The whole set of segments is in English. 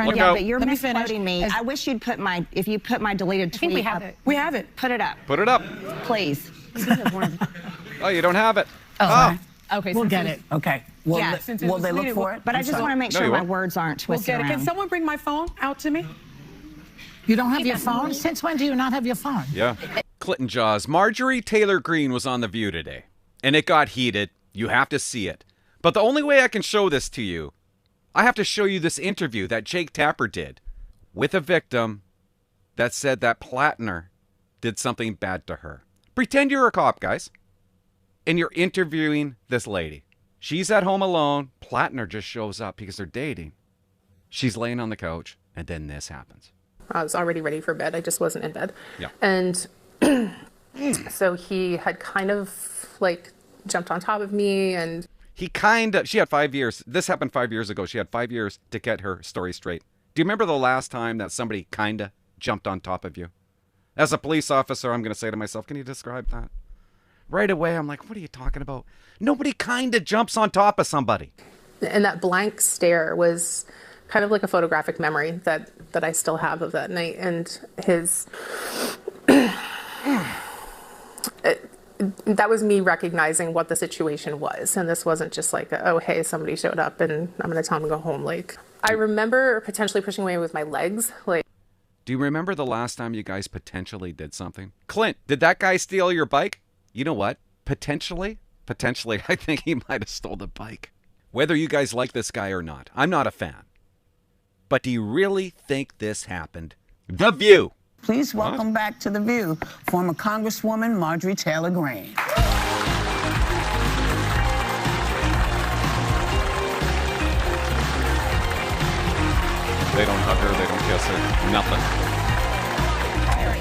Look Yeah, out. but you're Let me misquoting me. finish. I wish you'd put my, if you put my deleted tweet I think we have up, it. We have it. put it up. Put it up. Please. Oh, you don't have it. Oh. Okay, We'll get it. Okay. Will, Yeah, will they look for it? But I just want to make No, sure you my won't. words aren't We'll twisted get it. Can around. someone bring my phone out to me? You don't have your phone? Since when do you not have your phone? Yeah. Clinton Jaws. Marjorie Taylor Greene was on The View today, and it got heated. You have to see it. But the only way I can show this to you, I have to show you this interview that Jake Tapper did with a victim that said that Plattner did something bad to her. Pretend you're a cop, guys, and you're interviewing this lady. She's at home alone. Plattner just shows up because they're dating. She's laying on the couch, and then this happens. I was already ready for bed. I just wasn't in bed. Yeah. And so he had kind of like jumped on top of me, and She had 5 years. This happened 5 years ago. She had 5 years to get her story straight. Do you remember the last time that somebody kinda jumped on top of you? As a police officer, I'm going to say to myself, can you describe that? Right away, I'm like, what are you talking about? Nobody kinda jumps on top of somebody. and that blank stare was kind of like a photographic memory that I still have of that night. And his that was me recognizing what the situation was. And this wasn't just like, oh, hey, somebody showed up and I'm going to tell them to go home. Like, I remember potentially pushing away with my legs. Like, Do you remember the last time you guys potentially did something? Clint, did that guy steal your bike? You know what? Potentially, I think he might have stole the bike. Whether you guys like this guy or not, I'm not a fan. But do you really think this happened? The View. Please welcome back to The View, former Congresswoman Marjorie Taylor Greene. They don't hug her, they don't kiss her, nothing.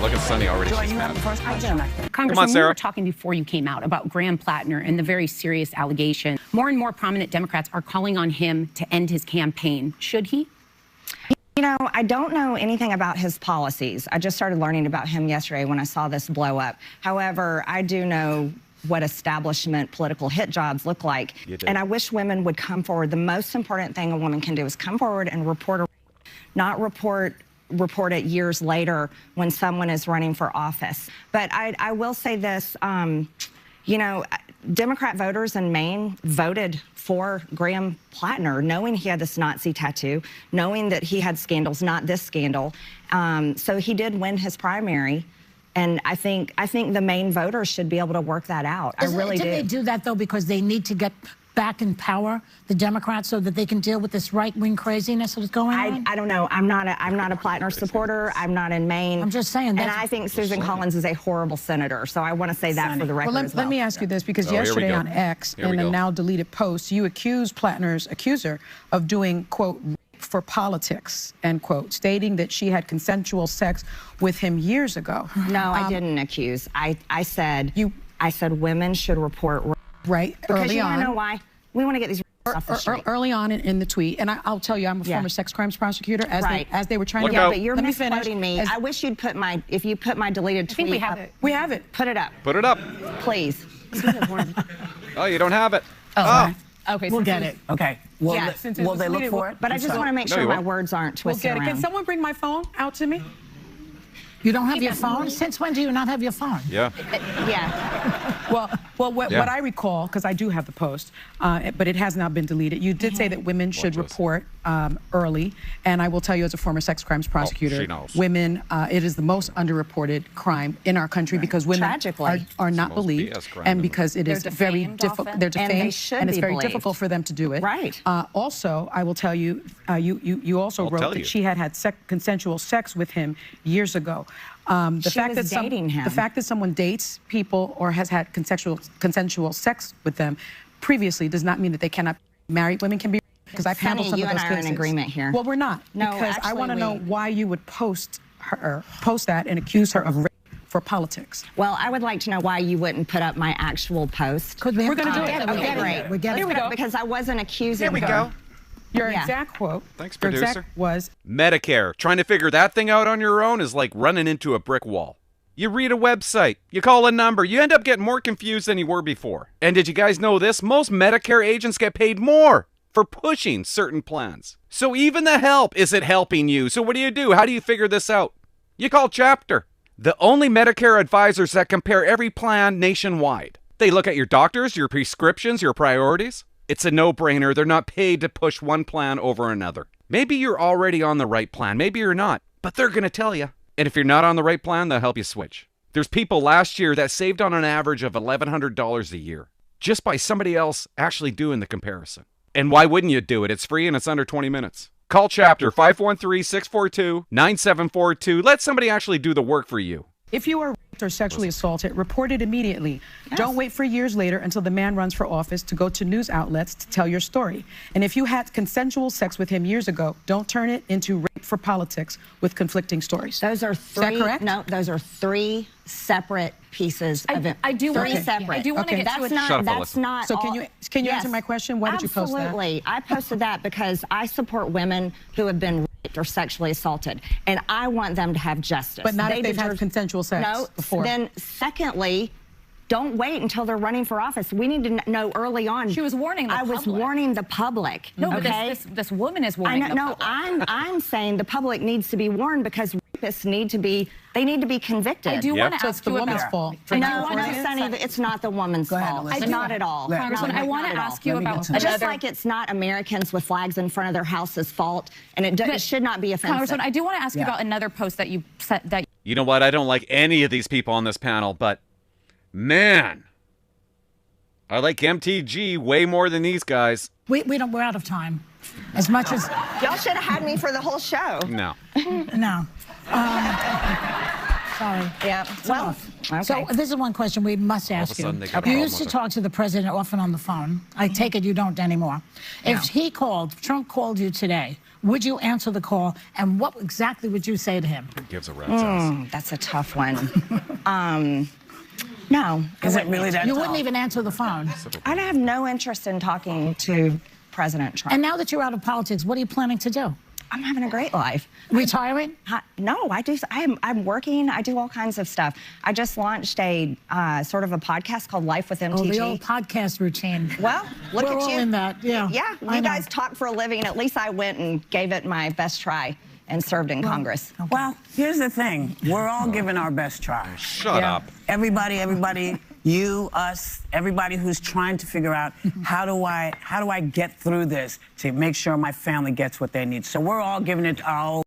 Look at Sunny already, Joy, she's you have mad. the first question. Congressman, we Sarah. were talking before you came out about Graham Plattner and the very serious allegation. More and more prominent Democrats are calling on him to end his campaign. Should he? You know, I don't know anything about his policies. I just started learning about him yesterday when I saw this blow up. However, I do know what establishment political hit jobs look like. You did. And I wish women would come forward. The most important thing a woman can do is come forward and report a not report it years later when someone is running for office. But I will say this, you know, Democrat voters in Maine voted for Graham Plattner, knowing he had this Nazi tattoo, knowing that he had scandals, not this scandal. So he did win his primary. And I think the Maine voters should be able to work that out. I really do. Did they do that, though, because they need to get back in power, the Democrats, so that they can deal with this right-wing craziness that's going on? I don't know. I'm not a Plattner supporter. I'm not in Maine. I'm just saying. And I think Susan Collins is a horrible senator. So I want to say that for the record Well, as well. let me ask you this, because Oh, here we yesterday go. on X, Here we in a go. now deleted post, you accused Plattner's accuser of doing, quote, for politics, end quote, stating that she had consensual sex with him years ago. No, I didn't accuse. I said women should report Right, because early you want on. to know why? We want to get these off the street. Early on in the tweet, and I'll tell you, I'm a Yeah. former sex crimes prosecutor. Right. As they were trying Look to, out. But you're let me finish. misquoting me. As- I wish you'd put my, if you put my deleted tweet think we have up, it. we have it. put it up, Put it up. please. Oh, you don't have it. Okay, We'll get it. Okay. Will, Yeah, since it will was they look deleted, for it? But I just want to make No, sure you my won't. words aren't We'll twisted get it. around. Can someone bring my phone out to me? You don't have your phone? Since when do you not have your phone? Yeah. Yeah. What Yeah. I recall, because I do have the post, but it has not been deleted. You did say that women should Watch this. report early, and I will tell you, as a former sex crimes prosecutor, she knows. women, it is the most underreported crime in our country because women Tragically. are not most believed, BS crime and in because it is very defamed difficult. often. They're And defamed, they should and it's be very believed. difficult for them to do it. Right. Also, I will tell you, you also I'll wrote tell that you. she had consensual sex with him years ago. The She was dating him. The fact that someone dates people or has had consensual sex with them previously does not mean that they cannot be married. Women can be, because I've handled Sunny, some you of those and I are in cases. agreement here. Well, we're not. No, because I actually, want to know we- why you would post that and accuse her of rape for politics. Well, I would like to know why you wouldn't put up my actual post. We're going to do it. Okay, great. We're getting it. Because I wasn't accusing Here we her. go. Your Yeah. exact quote. Thanks, your producer. exact was, Medicare. Trying to figure that thing out on your own is like running into a brick wall. You read a website, you call a number, you end up getting more confused than you were before. And did you guys know this? Most Medicare agents get paid more for pushing certain plans. So even the help isn't helping you. So what do? How do you figure this out? You call Chapter, the only Medicare advisors that compare every plan nationwide. They look at your doctors, your prescriptions, your priorities. It's a no-brainer. They're not paid to push one plan over another. Maybe you're already on the right plan. Maybe you're not. But they're going to tell you. And if you're not on the right plan, they'll help you switch. There's people last year that saved on an average of $1,100 a year just by somebody else actually doing the comparison. And why wouldn't you do it? It's free and it's under 20 minutes. Call Chapter 513-642-9742. Let somebody actually do the work for you. If you are raped or sexually assaulted, report it immediately. Yes. Don't wait for years later until the man runs for office to go to news outlets to tell your story. And if you had consensual sex with him years ago, don't turn it into rape for politics with conflicting stories. Those are three. Is that correct? No, those are three separate pieces of it. I do want to separate. I do want to get to it. That's not. So all, can you answer my question? Why did you post that? Absolutely. I posted that because I support women who have been raped or sexually assaulted, and I want them to have justice. But not if they've had consensual sex before. Then secondly, don't wait until they're running for office. We need to know early on. She was warning the public. I was warning the public. No, okay? but this woman is warning the public. I'm saying the public needs to be warned because rapists need to be convicted. I do want to ask the you woman's about fault. No, Sunny, it's not the woman's fault. Not at all. Congresswoman, I want to ask you about just like it's not Americans with flags in front of their house's fault, and it should not be offensive. Congresswoman, I do want to ask you about another post that you said that. You know what? I don't like any of these people on this panel, but man, I like MTG way more than these guys. We're out of time. As much as y'all should have had me for the whole show. No. No. Sorry. Yeah. Well, okay. So this is one question we must ask you. You used to talk to the president often on the phone. I take it you don't anymore. If Trump called you today, would you answer the call? And what exactly would you say to him? Gives a rat's ass. That's a tough one. No. Is it really that You tough? wouldn't even answer the phone. I have no interest in talking to President Trump. And now that you're out of politics, what are you planning to do? I'm having a great life. Retiring? No, I'm working. I do all kinds of stuff. I just launched a sort of a podcast called Life with MTG. Oh, the old podcast routine. Well, look We're at all you. in that, yeah. Yeah, you guys talk for a living. At least I went and gave it my best try and served in Congress. Okay. Well, here's the thing. We're all giving our best try. Shut up. Everybody, you, us, everybody who's trying to figure out how do I get through this to make sure my family gets what they need. So we're all giving it our